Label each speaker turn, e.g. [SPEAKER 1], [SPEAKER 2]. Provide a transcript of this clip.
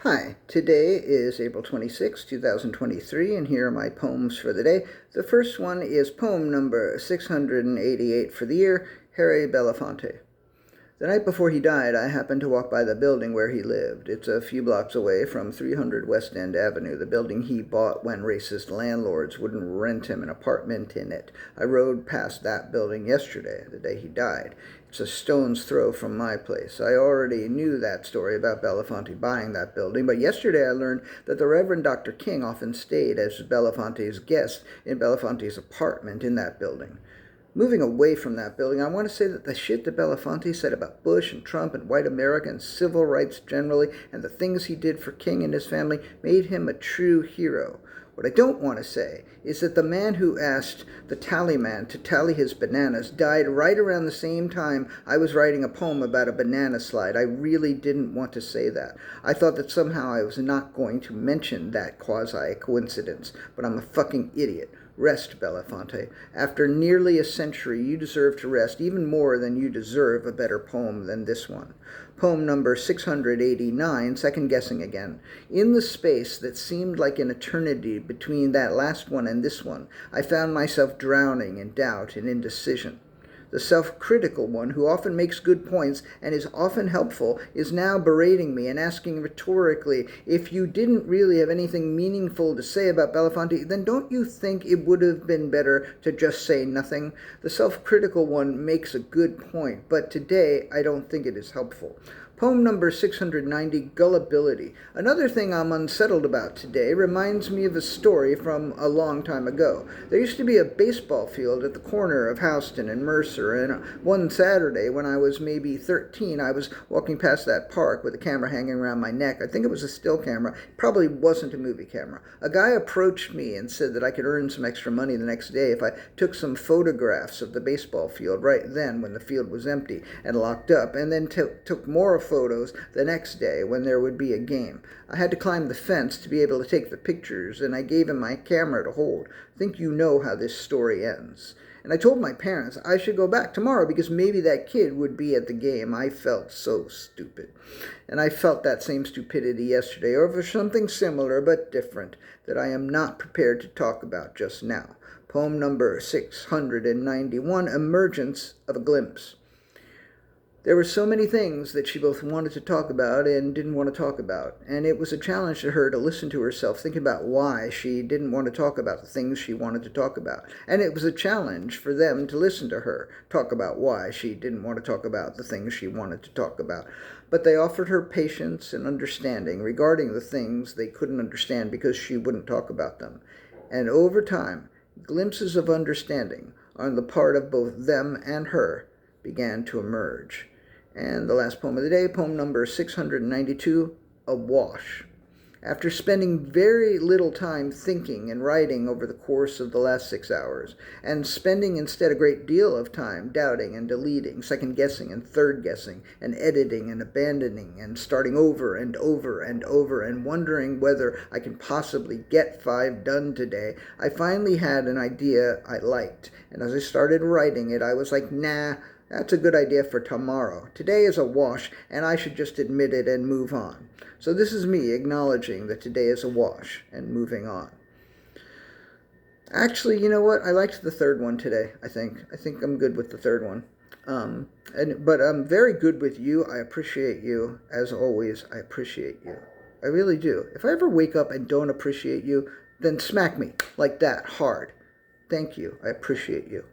[SPEAKER 1] Hi, today is April 26, 2023, and here are my poems for the day. The first one is poem number 688 for the year, Harry Belafonte. The night before he died, I happened to walk by the building where he lived. It's a few blocks away from 300 West End Avenue, the building he bought when racist landlords wouldn't rent him an apartment in it. I rode past that building yesterday, the day he died. It's a stone's throw from my place. I already knew that story about Belafonte buying that building, but yesterday I learned that the Reverend Dr. King often stayed as Belafonte's guest in Belafonte's apartment in that building. Moving away from that building, I want to say that the shit that Belafonte said about Bush and Trump and white America and civil rights generally and the things he did for King and his family made him a true hero. What I don't want to say is that the man who asked the tallyman to tally his bananas died right around the same time I was writing a poem about a banana slide. I really didn't want to say that. I thought that somehow I was not going to mention that quasi-coincidence, but I'm a fucking idiot. Rest, Belafonte. After nearly a century, you deserve to rest even more than you deserve a better poem than this one. Poem number 689, Second Guessing Again. In the space that seemed like an eternity between that last one and this one, I found myself drowning in doubt and indecision. The self-critical one, who often makes good points and is often helpful, is now berating me and asking rhetorically, if you didn't really have anything meaningful to say about Belafonte, then don't you think it would have been better to just say nothing? The self-critical one makes a good point, but today I don't think it is helpful. Poem number 690, Gullibility. Another thing I'm unsettled about today reminds me of a story from a long time ago. There used to be a baseball field at the corner of Houston and Mercer, and one Saturday when I was maybe 13, I was walking past that park with a camera hanging around my neck. I think it was a still camera. It probably wasn't a movie camera. A guy approached me and said that I could earn some extra money the next day if I took some photographs of the baseball field right then when the field was empty and locked up, and then took more photos the next day when there would be a game. I had to climb the fence to be able to take the pictures, and I gave him my camera to hold. I think you know how this story ends. And I told my parents I should go back tomorrow because maybe that kid would be at the game. I felt so stupid. And I felt that same stupidity yesterday over something similar but different that I am not prepared to talk about just now. Poem number 691, Emergence of a Glimpse. There were so many things that she both wanted to talk about and didn't want to talk about, and it was a challenge to her to listen to herself, thinking about why she didn't want to talk about the things she wanted to talk about. And it was a challenge for them to listen to her talk about why she didn't want to talk about the things she wanted to talk about. But they offered her patience and understanding regarding the things they couldn't understand because she wouldn't talk about them. And over time, glimpses of understanding on the part of both them and her began to emerge. And the last poem of the day, poem number 692, A Wash. After spending very little time thinking and writing over the course of the last 6 hours, and spending instead a great deal of time doubting and deleting, second-guessing and third-guessing, and editing and abandoning, and starting over and over and over, and wondering whether I can possibly get 5 done today, I finally had an idea I liked. And as I started writing it, I was like, nah, that's a good idea for tomorrow. Today is a wash, and I should just admit it and move on. So this is me acknowledging that today is a wash and moving on. Actually, you know what? I liked the third one today, I think. I think I'm good with the third one. But I'm very good with you. I appreciate you. As always, I appreciate you. I really do. If I ever wake up and don't appreciate you, then smack me like that, hard. Thank you. I appreciate you.